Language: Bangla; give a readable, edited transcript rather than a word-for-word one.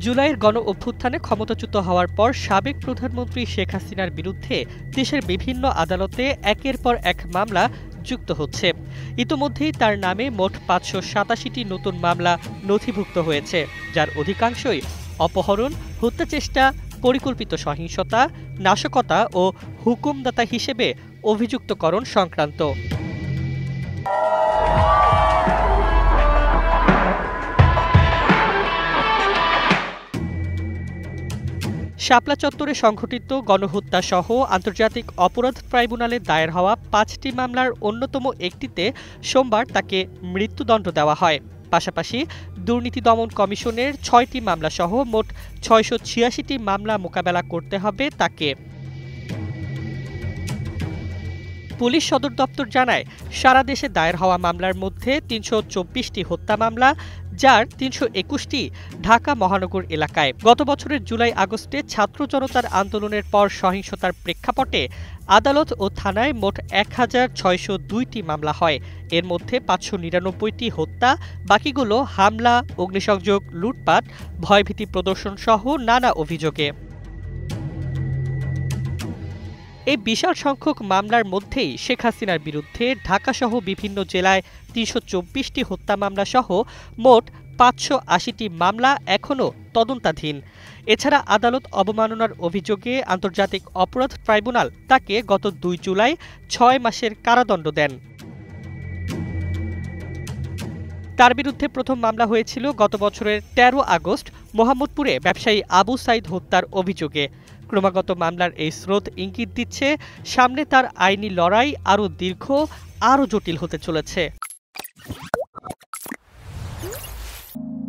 জুলাইয়ের গণ অভ্যুত্থানে ক্ষমতাচ্যুত হওয়ার পর সাবেক প্রধানমন্ত্রী শেখ হাসিনার বিরুদ্ধে দেশের বিভিন্ন আদালতে একের পর এক মামলা যুক্ত হচ্ছে। ইতোমধ্যেই তার নামে মোট ৫৮৭টি নতুন মামলা নথিভুক্ত হয়েছে, যার অধিকাংশই অপহরণ, হত্যাচেষ্টা, পরিকল্পিত সহিংসতা, নাশকতা ও হুকুমদাতা হিসেবে অভিযুক্তকরণ সংক্রান্ত। শাপলা চত্বরে সংঘটিত গণহত্যা সহ আন্তর্জাতিক অপরাধ ট্রাইব্যুনালে দায়ের হওয়া ৫টি মামলার অন্যতম একটিতে সোমবার তাকে মৃত্যুদণ্ড দেওয়া হয়। পাশাপাশি দুর্নীতি দমন কমিশনের ৬টি মামলাসহ মোট ৬৮৬টি মামলা মোকাবেলা করতে হবে তাকে। পুলিশ সদর দপ্তর জানায়, সারা দেশে দায়ের হওয়া মামলার মধ্যে ৩২৪টি হত্যা মামলা, যার ৩২১টি ঢাকা মহানগর এলাকায়। গত বছরের জুলাই আগস্টে ছাত্র জনতার আন্দোলনের পর সহিংসতার প্রেক্ষাপটে আদালত ও থানায় মোট ১৬০২টি মামলা হয়। এর মধ্যে ৫৯৯টি হত্যা, বাকিগুলো হামলা, অগ্নিসংযোগ, লুটপাট, ভয়ভীতি প্রদর্শন সহ নানা অভিযোগে। এই বিশাল সংখ্যক মামলার মধ্যেই শেখ হাসিনার বিরুদ্ধে ঢাকাসহ বিভিন্ন জেলায় ৩২৪টি হত্যা মামলা সহ মোট ৫৮০টি মামলা এখনও তদন্তাধীন। এছাড়া আদালত অবমাননার অভিযোগে আন্তর্জাতিক অপরাধ ট্রাইব্যুনাল তাকে গত ২ জুলাই ৬ মাসের কারাদণ্ড দেন। তার বিরুদ্ধে প্রথম মামলা হয়েছিল গত বছরের ১৩ আগস্ট মোহাম্মদপুরে ব্যবসায়ী আবু সাইদ হত্যার অভিযোগে। ক্রমাগত মামলার এই স্রোত ইঙ্গিত দিচ্ছে, সামনে তার আইনি লড়াই আরও দীর্ঘ, আরও জটিল হতে চলেছে।